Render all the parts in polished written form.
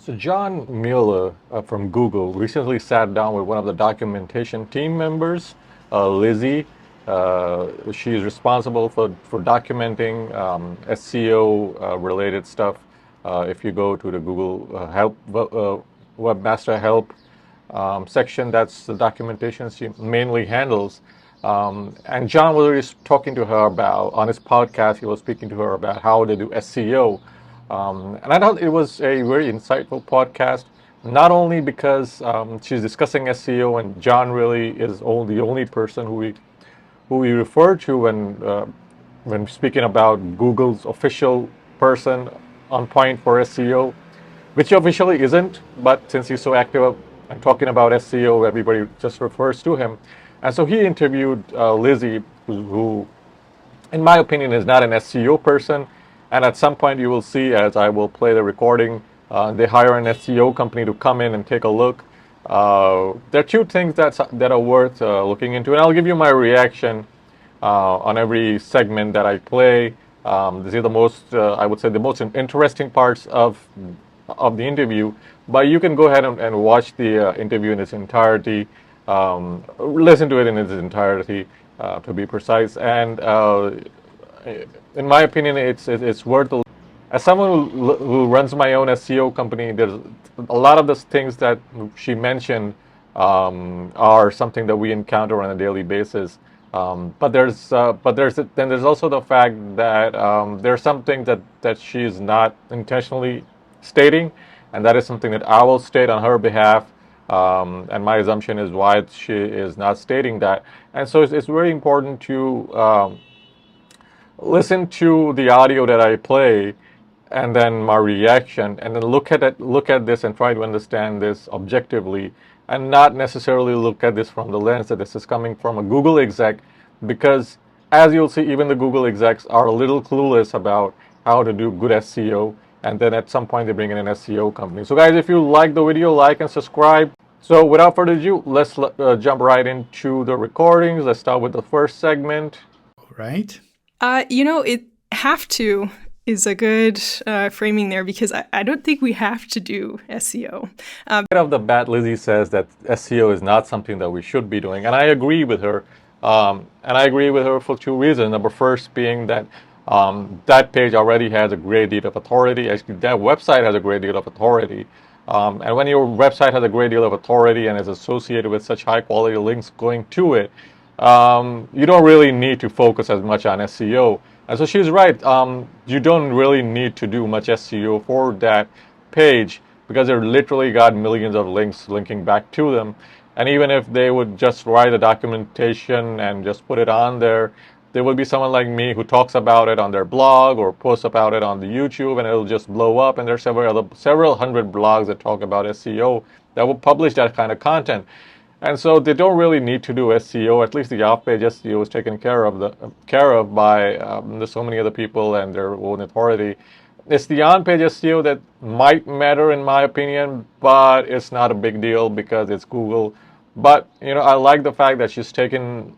So John Mueller from Google recently sat down with one of the documentation team members, LIzzy. She is responsible for documenting SEO related stuff. If you go to the Google Webmaster Help section, that's the documentation she mainly handles. And John was talking to her about, on his podcast, he was speaking to her about how they do SEO. And I thought it was a very insightful podcast, not only because she's discussing SEO, and John really is the only person who we refer to when speaking about Google's official person on point for SEO, which he officially isn't, but since he's so active and talking about SEO, everybody just refers to him. And so he interviewed LIzzy, who in my opinion, is not an SEO person. And at some point, you will see, as I will play the recording, they hire an SEO company to come in and take a look. There are two things that are worth looking into, and I'll give you my reaction on every segment that I play. These are the most, I would say, the most interesting parts of the interview. But you can go ahead and watch the interview in its entirety, listen to it in its entirety, to be precise. And in my opinion, it's worth. As someone who runs my own SEO company, there's a lot of the things that she mentioned are something that we encounter on a daily basis. Then there's also the fact that there's something that she is not intentionally stating, and that is something that I will state on her behalf. And my assumption is why she is not stating that. And so it's very important to listen to the audio that I play, and then my reaction, and then look at this and try to understand this objectively, and not necessarily look at this from the lens that this is coming from a Google exec, because as you'll see, even the Google execs are a little clueless about how to do good SEO, and then at some point they bring in an SEO company. So guys, if you like the video, like and subscribe. So without further ado, let's jump right into the recordings. Let's start with the first segment. Right? It have to is a good framing there, because I don't think we have to do SEO. Right off the bat, LIzzy says that SEO is not something that we should be doing, and I agree with her. And I agree with her for two reasons. Number first being that that page already has a great deal of authority. Actually, that website has a great deal of authority. And when your website has a great deal of authority and is associated with such high quality links going to it, you don't really need to focus as much on SEO. And so she's right. You don't really need to do much SEO for that page, because they've literally got millions of links linking back to them. And even if they would just write a documentation and just put it on there will be someone like me who talks about it on their blog or posts about it on the YouTube, and it'll just blow up. And there's several hundred blogs that talk about SEO that will publish that kind of content. And so they don't really need to do SEO. At least the off-page SEO is taken care of by so many other people and their own authority. It's the on-page SEO that might matter, in my opinion, but it's not a big deal because it's Google. But I like the fact that she's taken,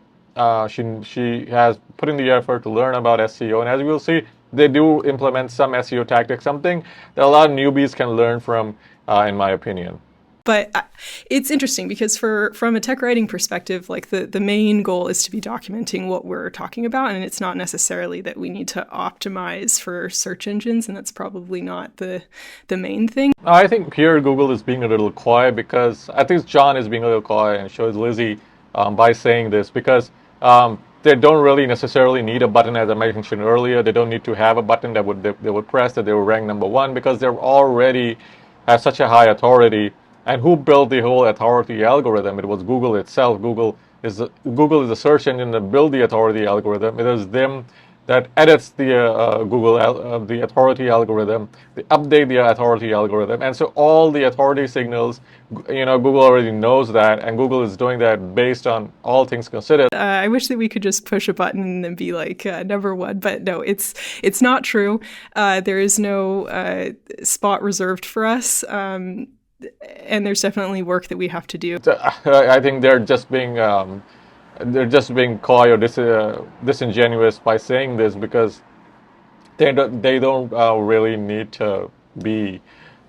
she has put in the effort to learn about SEO, and as we'll see, they do implement some SEO tactics, something that a lot of newbies can learn from, in my opinion. But it's interesting because from a tech writing perspective, like the main goal is to be documenting what we're talking about. And it's not necessarily that we need to optimize for search engines. And that's probably not the main thing. I think here Google is being a little coy, because I think John is being a little coy and shows LIzzy by saying this, because they don't really necessarily need a button, as I mentioned earlier. They don't need to have a button that they would press that they will rank number one, because they're already have such a high authority. And who built the whole authority algorithm? It was Google itself. Google is the search engine that built the authority algorithm. It is them that edits the the authority algorithm. They update the authority algorithm, and so all the authority signals, Google already knows that, and Google is doing that based on all things considered. I wish that we could just push a button and be like number one, but no, it's not true. There is no spot reserved for us. And there's definitely work that we have to do. I think they're just being coy or disingenuous by saying this, because they don't really need to be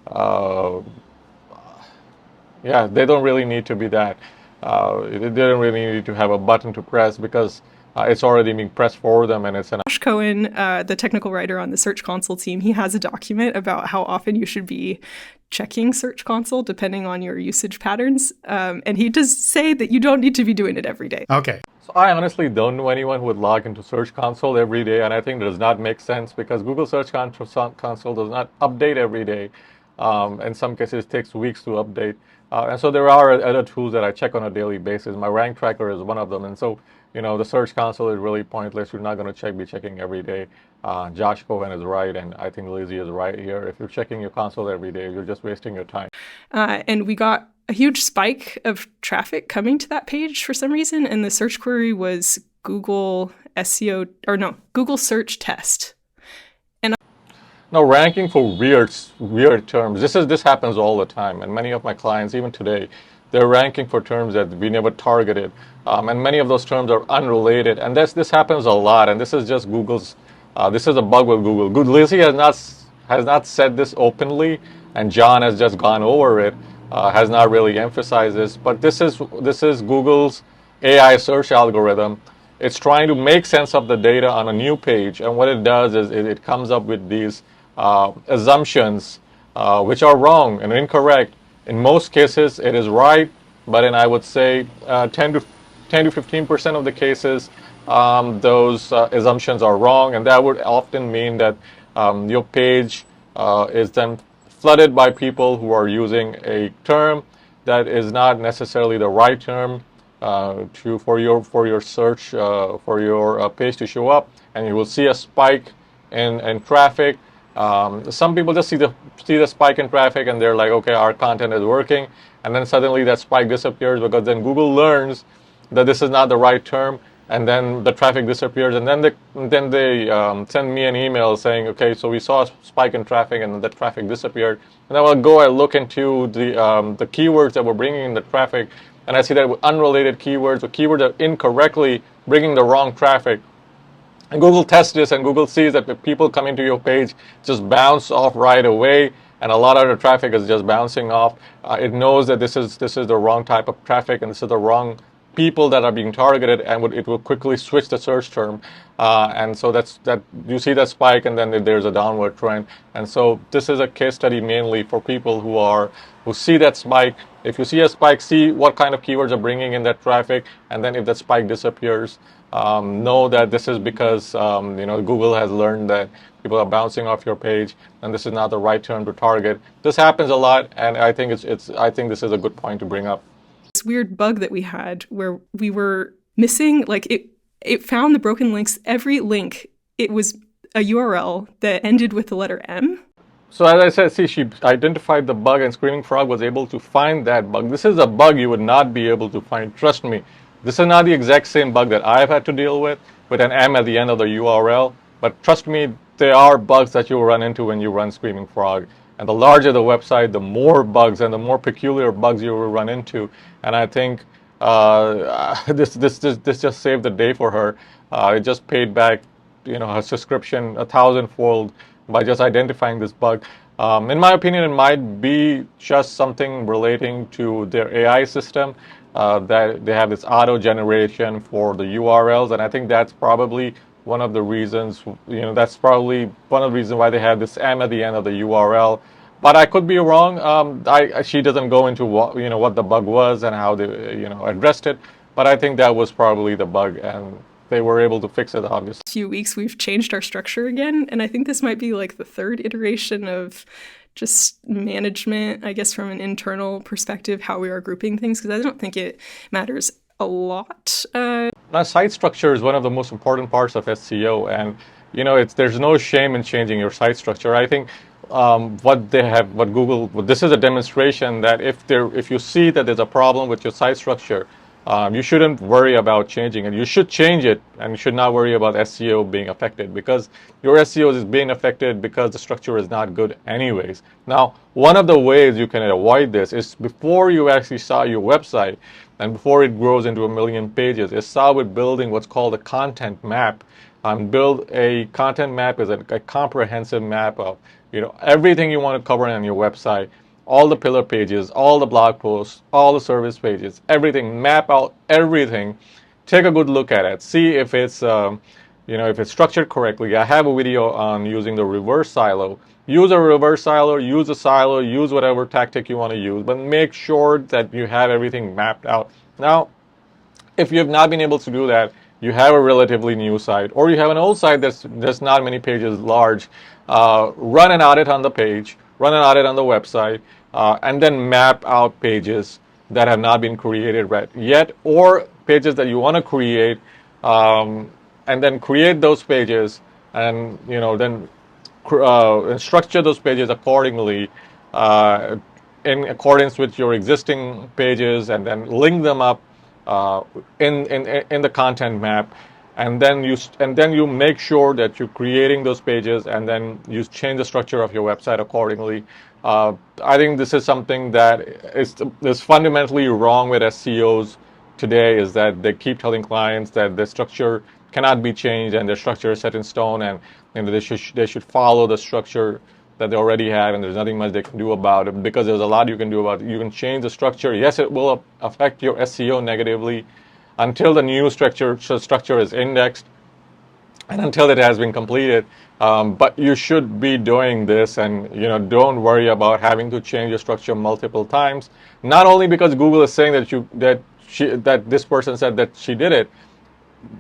uh, yeah, they don't really need to be that. They don't really need to have a button to press because it's already being pressed for them, and it's an. Josh Cohen, the technical writer on the Search Console team, he has a document about how often you should be checking Search Console depending on your usage patterns. And he does say that you don't need to be doing it every day. Okay. So I honestly don't know anyone who would log into Search Console every day, and I think that does not make sense because Google Search Console does not update every day. In some cases, it takes weeks to update. And so there are other tools that I check on a daily basis. My rank tracker is one of them. And so, the Search Console is really pointless. You're not going to be checking every day. Josh Cohen is right, and I think LIzzy is right here. If you're checking your console every day, you're just wasting your time. And we got a huge spike of traffic coming to that page for some reason. And the search query was Google SEO, or no, Google search test. Now, ranking for weird terms. This happens all the time, and many of my clients, even today, they're ranking for terms that we never targeted, and many of those terms are unrelated. And this happens a lot. And this is just Google's. This is a bug with Google. LIzzy has not said this openly, and John has just gone over it. Has not really emphasized this, but this is Google's AI search algorithm. It's trying to make sense of the data on a new page, and what it does is it comes up with these assumptions which are wrong and incorrect. In most cases, it is right, but in I would say 10 to 15% of the cases, those assumptions are wrong, and that would often mean that your page is then flooded by people who are using a term that is not necessarily the right term for your search for your page to show up, and you will see a spike in traffic. Some people just see the spike in traffic and they're like, okay, our content is working, and then suddenly that spike disappears because then Google learns that this is not the right term, and then the traffic disappears, and then they send me an email saying, okay, so we saw a spike in traffic and the traffic disappeared, and I will go and look into the keywords that were bringing in the traffic, and I see that with unrelated keywords or keywords that are incorrectly bringing the wrong traffic. And Google tests this, and Google sees that if people coming to your page just bounce off right away, and a lot of the traffic is just bouncing off. It knows that this is the wrong type of traffic, and this is the wrong people that are being targeted, and it will quickly switch the search term, and so that you see that spike, and then there's a downward trend. And so this is a case study mainly for people who see that spike. If you see a spike, see what kind of keywords are bringing in that traffic, and then if that spike disappears, know that this is because Google has learned that people are bouncing off your page, and this is not the right term to target. This happens a lot, and I think I think this is a good point to bring up. This weird bug that we had where we were missing, like it found the broken links. Every link, it was a URL that ended with the letter M. So as I said, see, she identified the bug, and Screaming Frog was able to find that bug. This is a bug you would not be able to find. Trust me. This is not the exact same bug that I've had to deal with an M at the end of the URL. But trust me, there are bugs that you'll run into when you run Screaming Frog. And the larger the website, the more bugs and the more peculiar bugs you will run into. And I think this just saved the day for her. It just paid back, her subscription 1,000-fold by just identifying this bug. In my opinion, it might be just something relating to their AI system, that they have this auto generation for the URLs, and I think that's probably one of the reasons. That's probably one of the reasons why they have this M at the end of the URL. But I could be wrong. She doesn't go into what the bug was and how they addressed it. But I think that was probably the bug, and they were able to fix it, obviously. Few weeks we've changed our structure again, and I think this might be like the third iteration of just management, I guess, from an internal perspective, how we are grouping things, because I don't think it matters a lot. Now, site structure is one of the most important parts of SEO, and there's no shame in changing your site structure. I think this is a demonstration that if you see that there's a problem with your site structure, you shouldn't worry about changing it. You should change it, and you should not worry about SEO being affected, because your SEO is being affected because the structure is not good anyways. Now, one of the ways you can avoid this is before you actually start your website and before it grows into 1 million pages, is start with building what's called a content map. Build a content map is a comprehensive map of everything you want to cover on your website, all the pillar pages, all the blog posts, all the service pages, everything, map out everything, take a good look at it, see if it's if it's structured correctly. I have a video on using the reverse silo. Use a reverse silo, use a silo, use whatever tactic you want to use, but make sure that you have everything mapped out. Now, if you have not been able to do that, you have a relatively new site, or you have an old site that's not many pages large, run an audit on the page, run an audit on the website, and then map out pages that have not been created yet, or pages that you want to create, and then create those pages, and then structure those pages accordingly, in accordance with your existing pages, and then link them up in the content map, and then you make sure that you're creating those pages, and then you change the structure of your website accordingly. I think this is something that is fundamentally wrong with SEOs today, is that they keep telling clients that the structure cannot be changed and their structure is set in stone, and they should follow the structure that they already have, and there's nothing much they can do about it, because there's a lot you can do about it. You can change the structure. Yes, it will affect your SEO negatively until the new structure is indexed and until it has been completed. But you should be doing this, and don't worry about having to change your structure multiple times. Not only because Google is saying that this person said that she did it,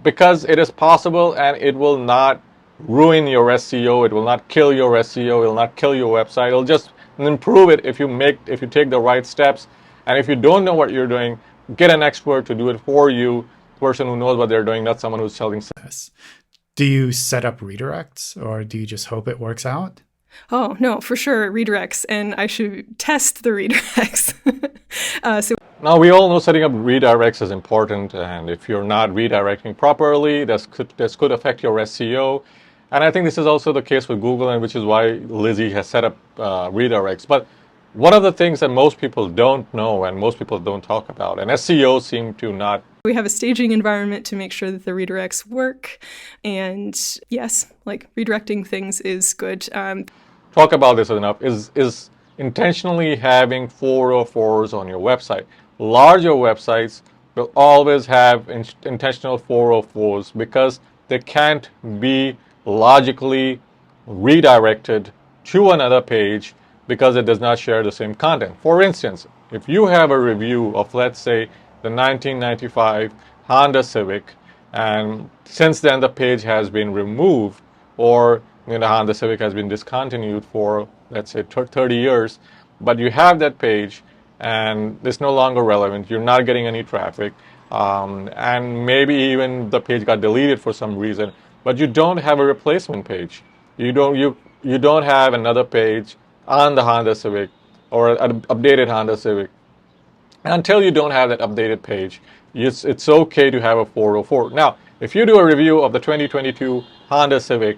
because it is possible, and it will not ruin your SEO. It will not kill your SEO. It will not kill your website. It'll just improve it if you take the right steps. And if you don't know what you're doing, get an expert to do it for you, a person who knows what they're doing, not someone who's selling. Do you set up redirects, or do you just hope it works out? Oh, no, for sure, redirects, and I should test the redirects. Now, we all know setting up redirects is important, and if you're not redirecting properly, this could affect your SEO. And I think this is also the case with Google, and which is why LIzzy has set up redirects. But one of the things that most people don't know and most people don't talk about, and SEOs seem to not. We have a staging environment to make sure that the redirects work. And yes, redirecting things is good. Talk about this enough, is intentionally having 404s on your website. Larger websites will always have intentional 404s because they can't be logically redirected to another page because it does not share the same content. For instance, if you have a review of, let's say, the 1995 Honda Civic, and since then the page has been removed, or the Honda Civic has been discontinued for, let's say, 30 years, but you have that page and it's no longer relevant, you're not getting any traffic, and maybe even the page got deleted for some reason, but you don't have a replacement page. You don't have another page on the Honda Civic or an updated Honda Civic. And until you don't have that updated page, it's okay to have a 404. Now, if you do a review of the 2022 Honda Civic,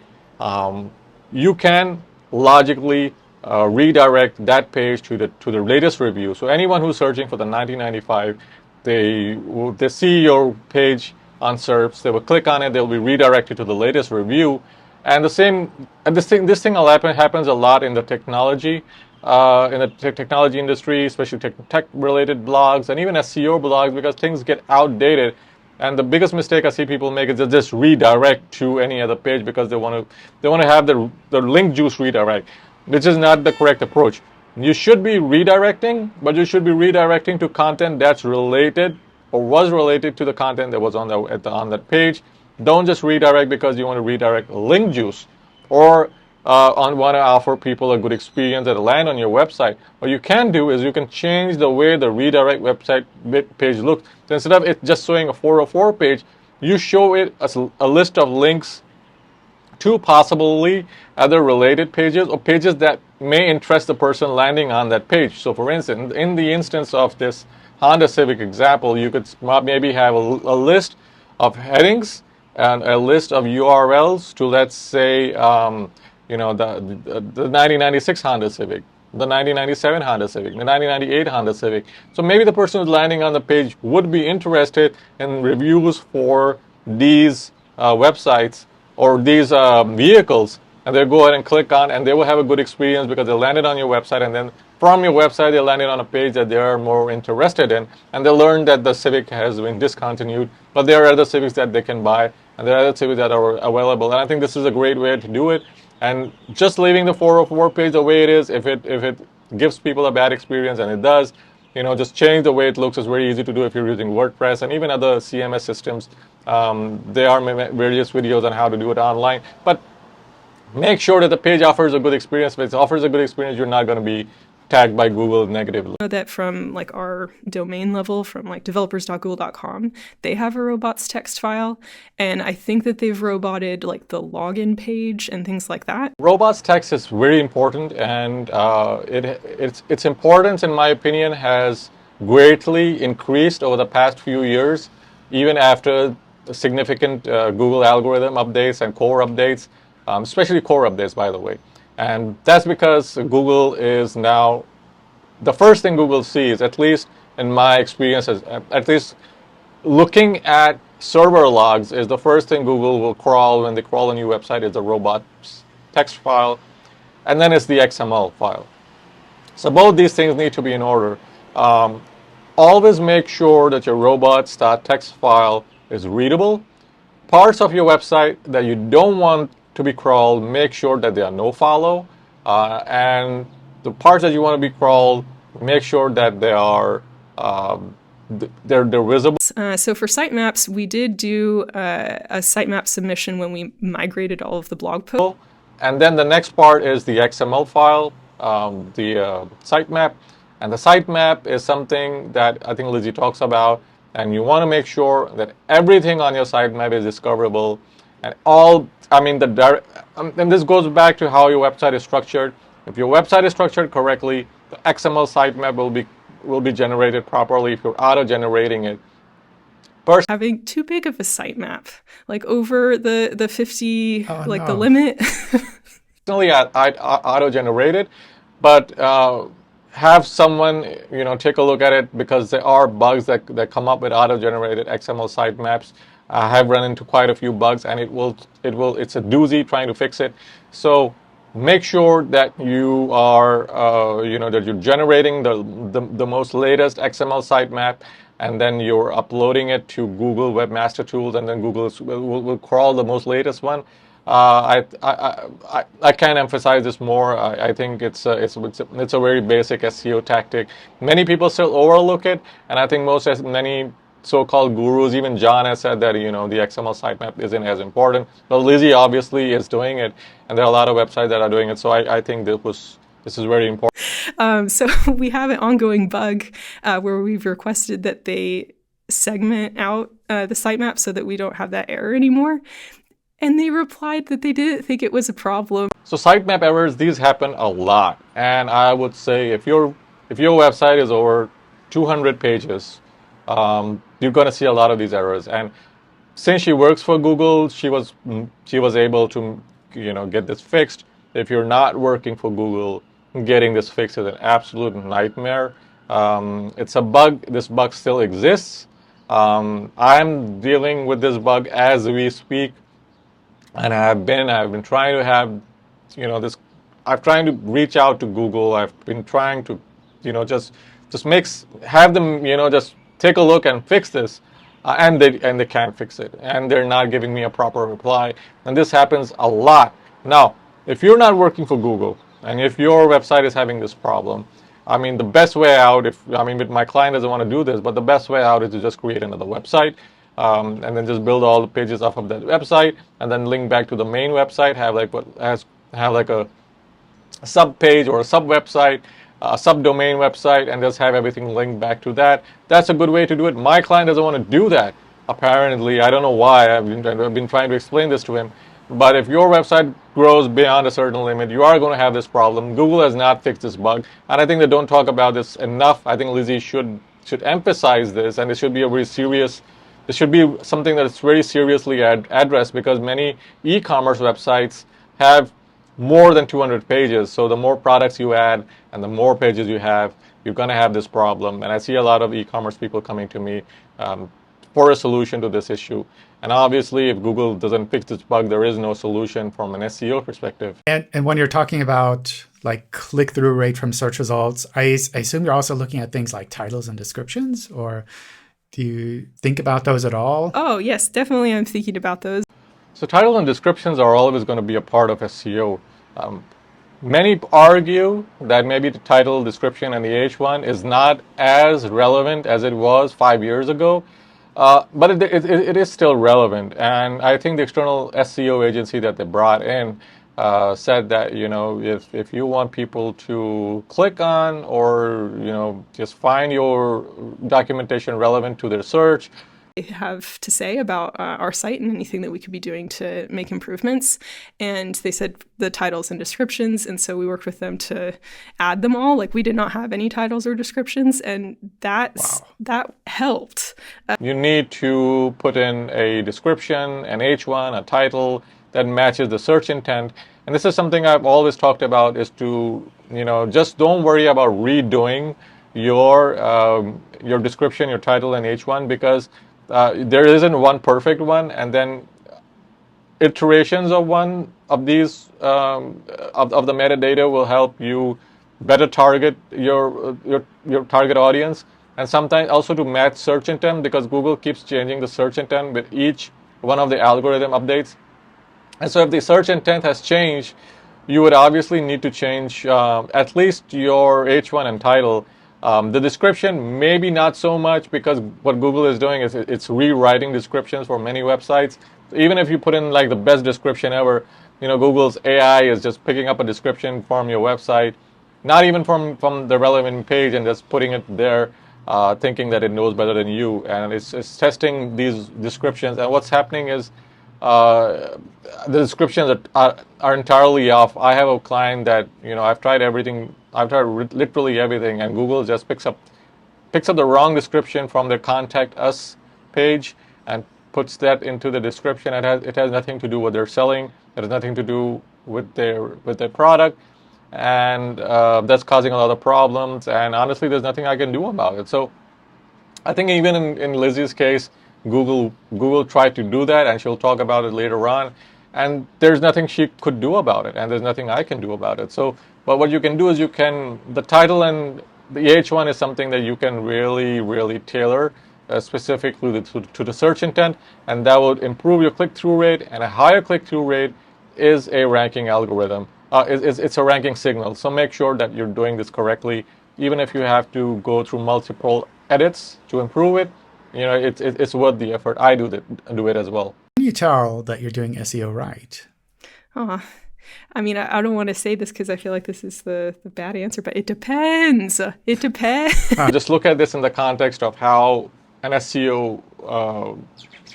you can logically redirect that page to the latest review. So anyone who's searching for the 1995, they see your page on SERPs, they will click on it, they'll be redirected to the latest review. And this thing happens a lot in the technology technology industry, especially tech-related blogs and even SEO blogs, because things get outdated. And the biggest mistake I see people make is they just redirect to any other page because they want to have the link juice redirect, which is not the correct approach. You should be redirecting, but you should be redirecting to content that's related or was related to the content that was on that page. Don't just redirect because you want to redirect link juice or want to offer people a good experience that land on your website. What you can do is you can change the way the redirect website page looks. So instead of it just showing a 404 page, you show it as a list of links to possibly other related pages or pages that may interest the person landing on that page. So for instance, in the instance of this Honda Civic example, you could maybe have a list of headings and a list of URLs to, let's say, the 1996 Honda Civic, the 1997 Honda Civic, the 1998 Honda Civic. So maybe the person who's landing on the page would be interested in reviews for these websites or these vehicles, and they'll go ahead and click on, and they will have a good experience because they landed on your website, and then from your website they landed on a page that they are more interested in, and they learn that the civic has been discontinued, but there are other civics that they can buy, and there are other civics that are available. And I think this is a great way to do it. And just leaving the 404 page the way it is, if it gives people a bad experience, and it does, just change the way it looks. Is very easy to do if you're using WordPress and even other CMS systems. There are various videos on how to do it online, but make sure that the page offers a good experience. If it offers a good experience, you're not going to be tagged by Google negatively. I know that from like our domain level, from like developers.google.com, they have a robots.txt file, and I think that they've roboted like the login page and things like that. Robots.txt is very important, and its importance, in my opinion, has greatly increased over the past few years, even after significant Google algorithm updates and core updates, especially core updates, by the way. And that's because Google is now, the first thing Google sees, at least in my experience, at least looking at server logs, is the first thing Google will crawl when they crawl a new website is the robots.txt file, and then it's the XML file. So both these things need to be in order. Always make sure that your robots.txt file is readable. Parts of your website that you don't want to be crawled, make sure that they are no follow, and the parts that you want to be crawled, make sure that they are they're visible. So for sitemaps, we did do a sitemap submission when we migrated all of the blog posts. And then the next part is the XML file, the sitemap, and the sitemap is something that I think LIzzy talks about, and you want to make sure that everything on your sitemap is discoverable, and and this goes back to how your website is structured. If your website is structured correctly, the XML sitemap will be generated properly. If you're auto-generating it, having too big of a sitemap, like over the 50, the limit. Personally, I'd auto-generate it, but have someone take a look at it, because there are bugs that come up with auto-generated XML sitemaps. I have run into quite a few bugs, and it's a doozy trying to fix it. So make sure that you are that you're generating the most latest XML sitemap, and then you're uploading it to Google Webmaster Tools, and then Google will crawl the most latest one. I can't emphasize this more. I think it's a very basic SEO tactic. Many people still overlook it, and I think many so-called gurus, even John has said that the XML sitemap isn't as important. But LIzzy obviously is doing it, and there are a lot of websites that are doing it. So I think this is very important. So we have an ongoing bug where we've requested that they segment out the sitemap so that we don't have that error anymore. And they replied that they didn't think it was a problem. So sitemap errors, these happen a lot. And I would say if your website is over 200 pages, you're going to see a lot of these errors. And since she works for Google, she was able to get this fixed. If you're not working for Google, getting this fixed is an absolute nightmare. It's a bug. This bug still exists. I'm dealing with this bug as we speak. And I've been trying to have, this. I'm trying to reach out to Google. I've been trying to, just have them, just take a look and fix this, and they can't fix it, and they're not giving me a proper reply. And this happens a lot. Now, if you're not working for Google, and if your website is having this problem, the best way out, my client doesn't want to do this, but the best way out is to just create another website. And then just build all the pages off of that website, and then link back to the main website. Have like a sub page or a sub website, a subdomain website, and just have everything linked back to that. That's a good way to do it. My client doesn't want to do that. Apparently, I don't know why. I've been trying to explain this to him. But if your website grows beyond a certain limit, you are going to have this problem. Google has not fixed this bug, and I think they don't talk about this enough. I think LIzzy should emphasize this, and it should be a very serious. This should be something that is very seriously addressed, because many e-commerce websites have more than 200 pages. So the more products you add and the more pages you have, you're going to have this problem. And I see a lot of e-commerce people coming to me for a solution to this issue. And obviously, if Google doesn't fix this bug, there is no solution from an SEO perspective. And when you're talking about like click-through rate from search results, I assume you're also looking at things like titles and descriptions, or do you think about those at all? Oh, yes, definitely I'm thinking about those. So titles and descriptions are always going to be a part of SEO. Many argue that maybe the title, description, and the H1 is not as relevant as it was 5 years ago, but it is still relevant. And I think the external SEO agency that they brought in said that, you know, if you want people to click on or, you know, just find your documentation relevant to their search, have to say about our site and anything that we could be doing to make improvements. And they said the titles and descriptions. And so we worked with them to add them all. Like we did not have any titles or descriptions. And that helped. You need to put in a description, an H1, a title that matches the search intent. And this is something I've always talked about, is to, you know, just don't worry about redoing your description, your title, and H1, because there isn't one perfect one, and then iterations of one of these of the metadata will help you better target your target audience, and sometimes also to match search intent, because Google keeps changing the search intent with each one of the algorithm updates. And so if the search intent has changed, you would obviously need to change at least your H1 and title. The description, maybe not so much, because what Google is doing is it's rewriting descriptions for many websites. Even if you put in like the best description ever, you know, Google's AI is just picking up a description from your website, not even from the relevant page, and just putting it there, thinking that it knows better than you. And it's testing these descriptions. And what's happening is the descriptions are entirely off. I have a client that, you know, I've tried everything. I've tried literally everything, and Google just picks up the wrong description from their contact us page and puts that into the description. It has nothing to do with their selling. It has nothing to do with their product, and that's causing a lot of problems. And honestly, there's nothing I can do about it. So I think even in LIzzy's case, Google tried to do that, and she'll talk about it later on. And there's nothing she could do about it, and there's nothing I can do about it. So, but what you can do is the title and the H1 is something that you can really tailor specifically to the search intent, and that would improve your click-through rate. And a higher click-through rate is a ranking algorithm. It's a ranking signal. So make sure that you're doing this correctly, even if you have to go through multiple edits to improve it. You know, it's worth the effort. I do it as well. How can you tell that you're doing SEO right? I mean, I don't want to say this because I feel like this is the bad answer, but it depends. It depends. Just look at this in the context of how an SEO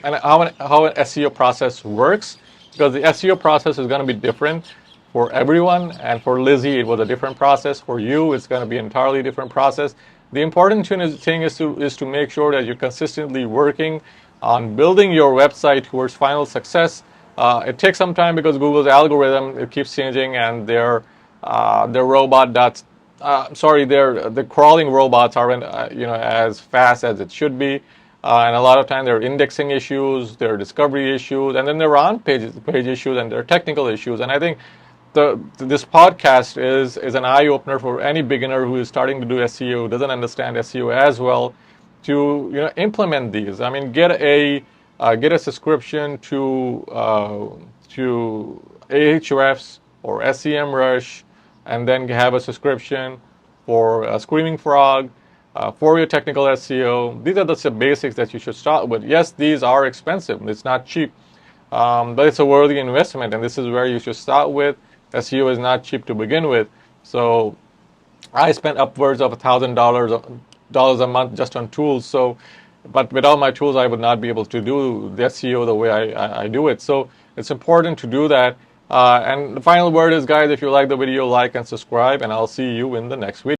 and how an SEO process works, because the SEO process is going to be different for everyone. And for LIzzy, it was a different process. For you, it's going to be an entirely different process. The important thing is to make sure that you're consistently working on building your website towards final success. It takes some time because Google's algorithm, it keeps changing, and their the crawling robots aren't as fast as it should be, and a lot of time there are indexing issues, there are discovery issues, and then there are on-page issues, and there are technical issues. And I think this podcast is an eye-opener for any beginner who is starting to do SEO, doesn't understand SEO as well, to implement these. I mean, get a subscription to Ahrefs or SEMrush, and then have a subscription for Screaming Frog for your technical SEO. These are the basics that you should start with. Yes, these are expensive. It's not cheap, but it's a worthy investment, and this is where you should start with. SEO is not cheap to begin with, so I spent upwards of $1,000 a month just on tools. So, but without my tools, I would not be able to do the SEO the way I do it. So it's important to do that. And the final word is, guys, if you like the video, like and subscribe, and I'll see you in the next video.